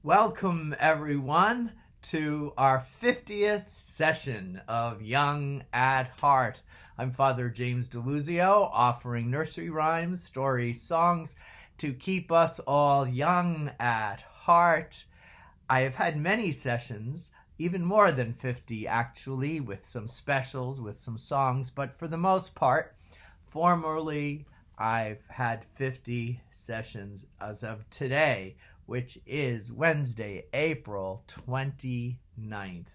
Welcome, everyone, to our 50th session of Young at Heart. I'm Father James DeLuzio, offering nursery rhymes, stories, songs to keep us all young at heart. I have had many sessions, even more than 50 actually, with some specials, with some songs, but for the most part, formerly, I've had 50 sessions as of today, which is Wednesday, April 29th.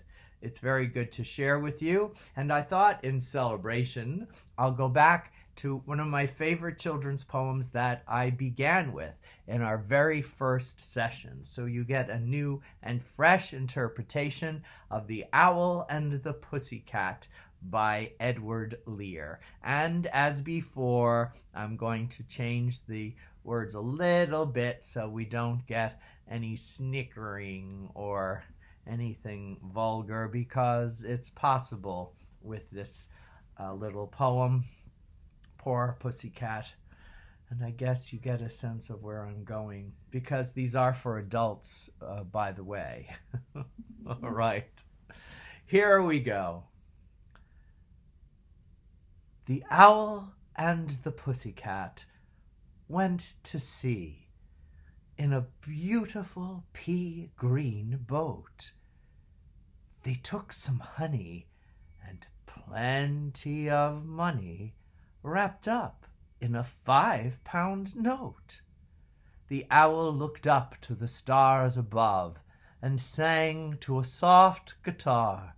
It's very good to share with you, and I thought in celebration, I'll go back to one of my favorite children's poems that I began with in our very first session. So you get a new and fresh interpretation of The Owl and the Pussycat by Edward Lear. And as before, I'm going to change the words a little bit so we don't get any snickering or anything vulgar, because it's possible with this little poem, Poor Pussycat. And I guess you get a sense of where I'm going, because these are for adults, by the way. All right, here we go. The owl and the pussycat went to sea in a beautiful pea-green boat. They took some honey and plenty of money wrapped up in a 5-pound note. The owl looked up to the stars above and sang to a soft guitar,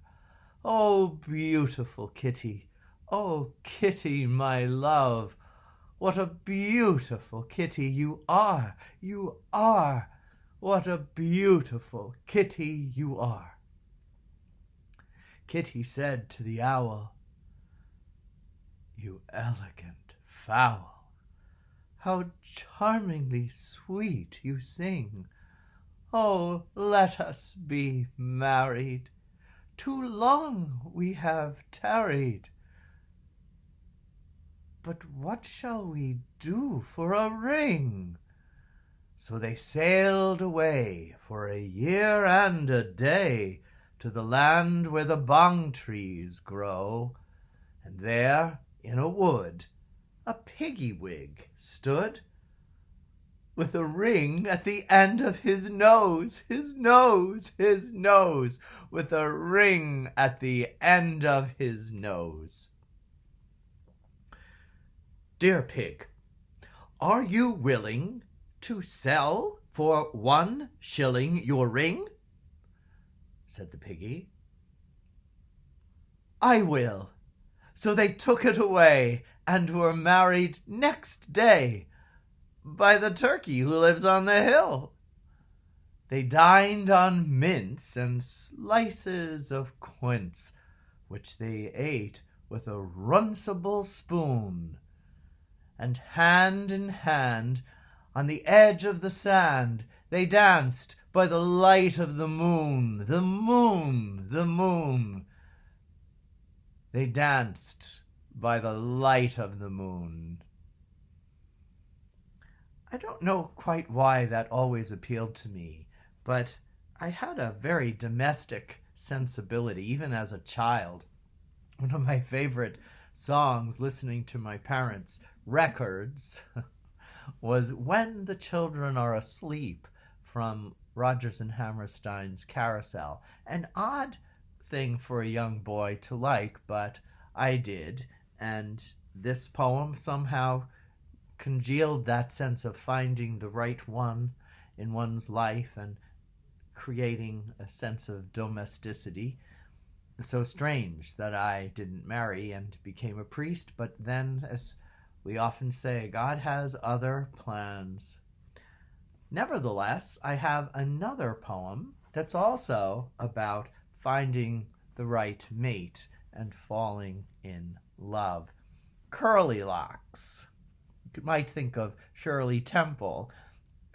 "Oh, beautiful kitty, oh, kitty, my love, what a beautiful kitty you are, you are, what a beautiful kitty you are." Kitty said to the owl, "You elegant fowl, how charmingly sweet you sing. Oh, let us be married. Too long we have tarried. But what shall we do for a ring?" So they sailed away for a year and a day to the land where the bong trees grow. And there, in a wood, a piggy-wig stood, with a ring at the end of his nose, his nose, his nose, with a ring at the end of his nose. "Dear pig, are you willing to sell for 1 shilling your ring?" said the piggy. "I will." So they took it away and were married next day by the turkey who lives on the hill. They dined on mince and slices of quince, which they ate with a runcible spoon. And hand in hand, on the edge of the sand, they danced by the light of the moon, the moon, the moon. They danced by the light of the moon. I don't know quite why that always appealed to me, but I had a very domestic sensibility, even as a child. One of my favorite songs, listening to my parents' records, was "When the Children Are Asleep" from Rodgers and Hammerstein's Carousel. An odd thing for a young boy to like, but I did, and this poem somehow congealed that sense of finding the right one in one's life and creating a sense of domesticity. So strange that I didn't marry and became a priest, but then, as we often say, God has other plans. Nevertheless, I have another poem that's also about finding the right mate and falling in love. Curly Locks. You might think of Shirley Temple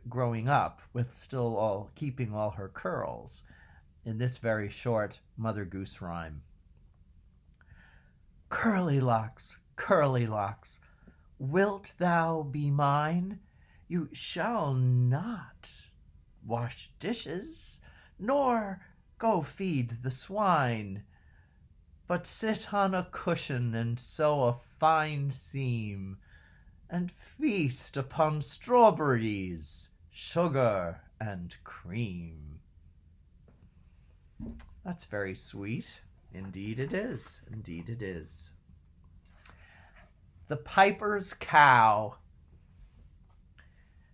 growing up with still keeping all her curls in this very short Mother Goose rhyme. Curly locks, wilt thou be mine? You shall not wash dishes, nor go feed the swine, but sit on a cushion and sew a fine seam, and feast upon strawberries, sugar, and cream. That's very sweet. Indeed it is. Indeed it is. The Piper's Cow.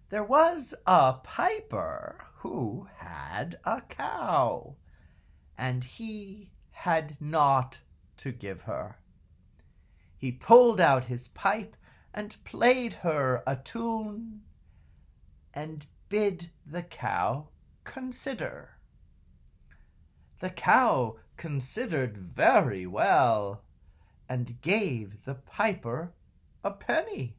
There was a piper who had a cow, and he had naught to give her. He pulled out his pipe and played her a tune, and bid the cow consider. The cow considered very well, and gave the piper a penny,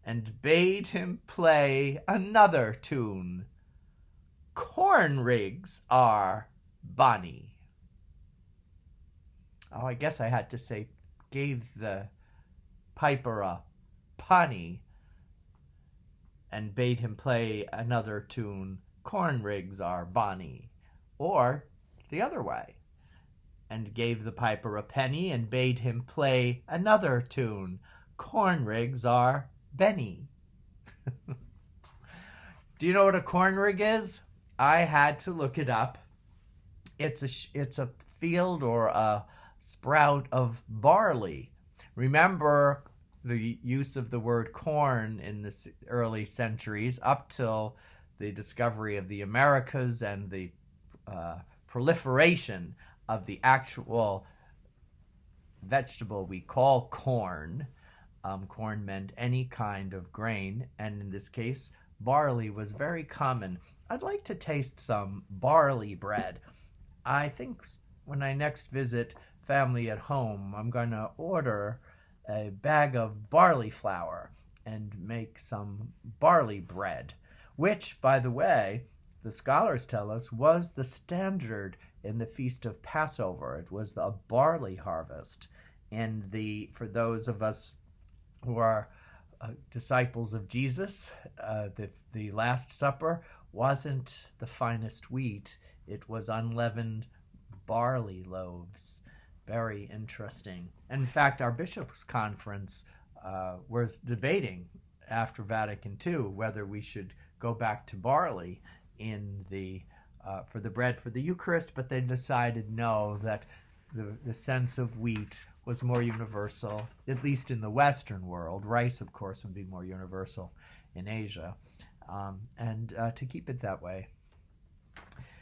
and bade him play another tune. Corn rigs are bonny. Oh, I guess I had to say gave the piper a punny and bade him play another tune. Corn rigs are bonny. Or the other way. And gave the piper a penny and bade him play another tune. Corn rigs are Benny. Do you know what a corn rig is? I had to look it up. It's a field or a sprout of barley. Remember the use of the word corn in the early centuries up till the discovery of the Americas and the proliferation of the actual vegetable we call corn. Corn meant any kind of grain, and in this case, barley was very common. I'd like to taste some barley bread. I think when I next visit family at home, I'm going to order a bag of barley flour and make some barley bread, which, by the way, the scholars tell us was the standard in the Feast of Passover. It was a barley harvest. And for those of us who are disciples of Jesus, the Last Supper wasn't the finest wheat. It was unleavened barley loaves. Very interesting. In fact, our bishops' conference was debating after Vatican II whether we should go back to barley for the bread for the Eucharist, but they decided no, that the sense of wheat was more universal, at least in the Western world. Rice, of course, would be more universal in Asia, and to keep it that way.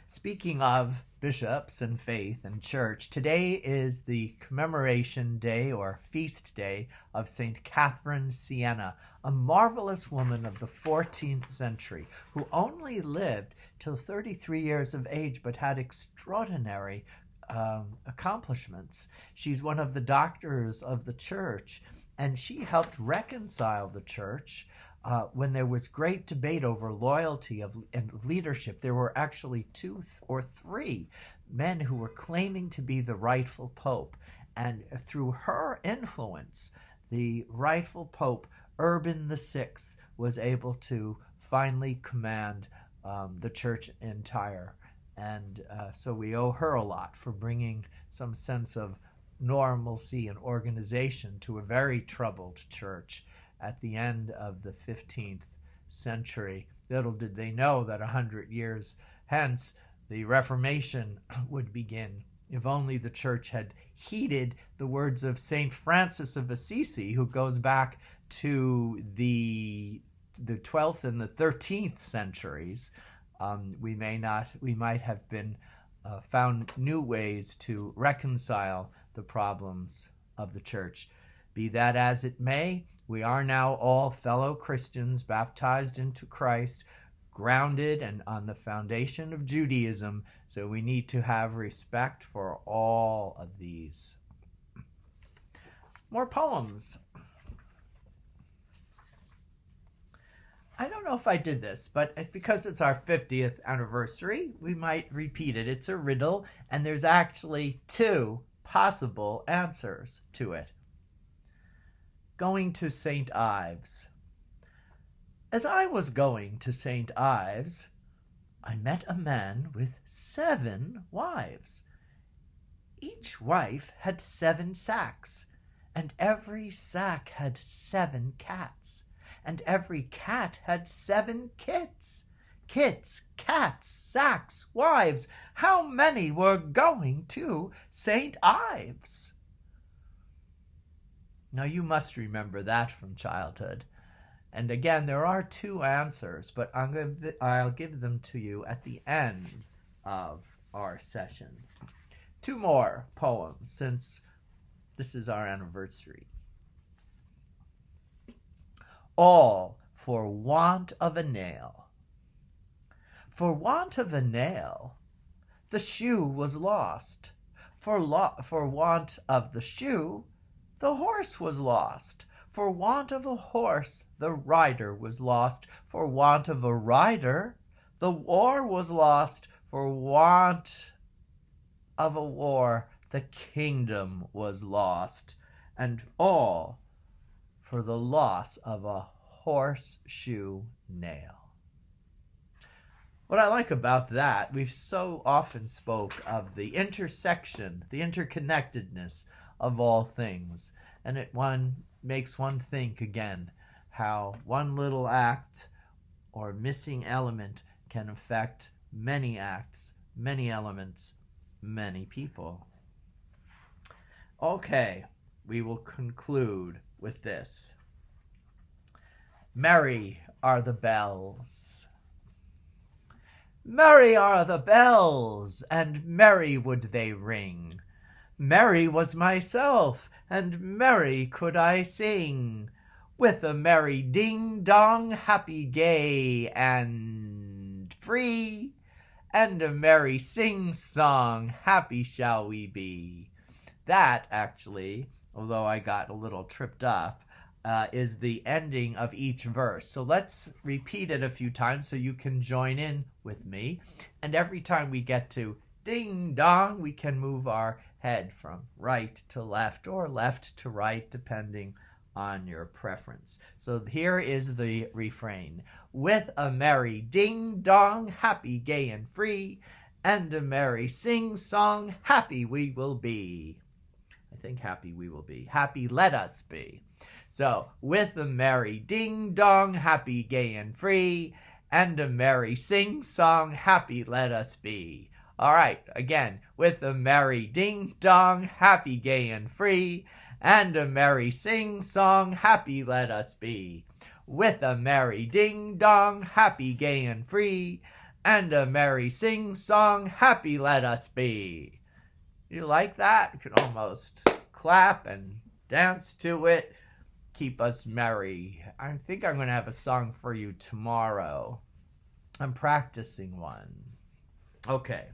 Speaking of bishops and faith and church, today is the commemoration day or feast day of St. Catherine Siena, a marvelous woman of the 14th century who only lived till 33 years of age but had extraordinary accomplishments. She's one of the doctors of the church, and she helped reconcile the church when there was great debate over loyalty and leadership. There were actually 2 or 3 men who were claiming to be the rightful pope, and through her influence, the rightful pope Urban VI was able to finally command the church entire. And so we owe her a lot for bringing some sense of normalcy and organization to a very troubled church at the end of the 15th century. Little did they know that 100 years hence the Reformation would begin. If only the church had heeded the words of St. Francis of Assisi, who goes back to the 12th and the 13th centuries, we might have been found new ways to reconcile the problems of the church. Be that as it may, we are now all fellow Christians baptized into Christ, grounded and on the foundation of Judaism, so we need to have respect for all of these. More poems. I don't know if I did this, but because it's our 50th anniversary, we might repeat it. It's a riddle, and there's actually 2 possible answers to it. Going to St. Ives. As I was going to St. Ives, I met a man with 7 wives. Each wife had 7 sacks, and every sack had 7 cats, and every cat had 7 kits. Kits, cats, sacks, wives, how many were going to St. Ives? Now you must remember that from childhood. And again, there are 2 answers, but I'll give them to you at the end of our session. 2 more poems, since this is our anniversary. All for want of a nail. For want of a nail, the shoe was lost. For want of the shoe, the horse was lost. For want of a horse, the rider was lost. For want of a rider, the war was lost. For want of a war, the kingdom was lost. And all for the loss of a horseshoe nail. What I like about that, we've so often spoke of the intersection, the interconnectedness of all things. And it makes one think again how one little act or missing element can affect many acts, many elements, many people. Okay, we will conclude with this. Merry are the bells. Merry are the bells, and merry would they ring. Merry was myself, and merry could I sing, with a merry ding-dong, happy, gay, and free, and a merry sing-song, happy shall we be. That, actually, although I got a little tripped up, is the ending of each verse. So let's repeat it a few times so you can join in with me. And every time we get to ding-dong, we can move our head from right to left or left to right, depending on your preference. So here is the refrain. With a merry ding-dong, happy, gay, and free, and a merry sing-song, happy we will be. I think happy we will be. Happy let us be. So, with a merry ding-dong, happy, gay, and free, and a merry sing-song, happy let us be. All right, again, with a merry ding-dong, happy, gay, and free, and a merry sing-song, happy let us be. With a merry ding-dong, happy, gay, and free, and a merry sing-song, happy let us be. You like that? You can almost clap and dance to it. Keep us merry. I think I'm going to have a song for you tomorrow. I'm practicing one. Okay.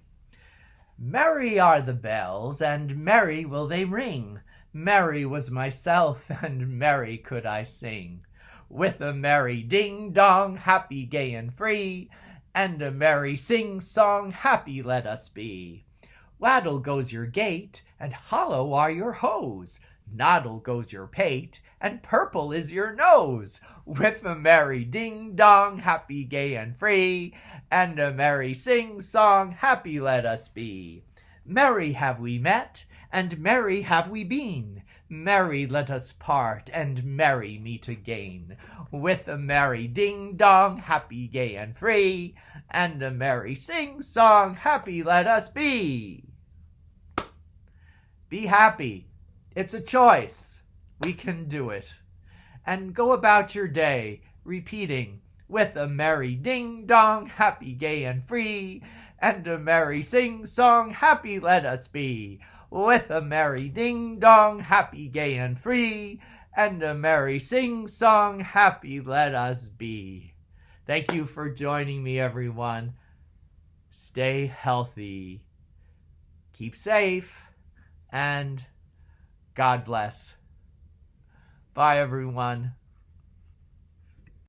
Merry are the bells, and merry will they ring. Merry was myself, and merry could I sing. With a merry ding-dong, happy, gay, and free, and a merry sing-song, happy let us be. Waddle goes your gait, and hollow are your hose. Noddle goes your pate, and purple is your nose. With a merry ding-dong, happy, gay, and free, and a merry sing-song, happy let us be. Merry have we met, and merry have we been. Merry let us part, and merry meet again. With a merry ding-dong, happy, gay, and free, and a merry sing-song, happy let us be. Be happy. It's a choice. We can do it. And go about your day, repeating, with a merry ding-dong, happy, gay, and free, and a merry sing-song, happy let us be. With a merry ding-dong, happy, gay, and free, and a merry sing-song, happy let us be. Thank you for joining me, everyone. Stay healthy, keep safe, and God bless. Bye, everyone.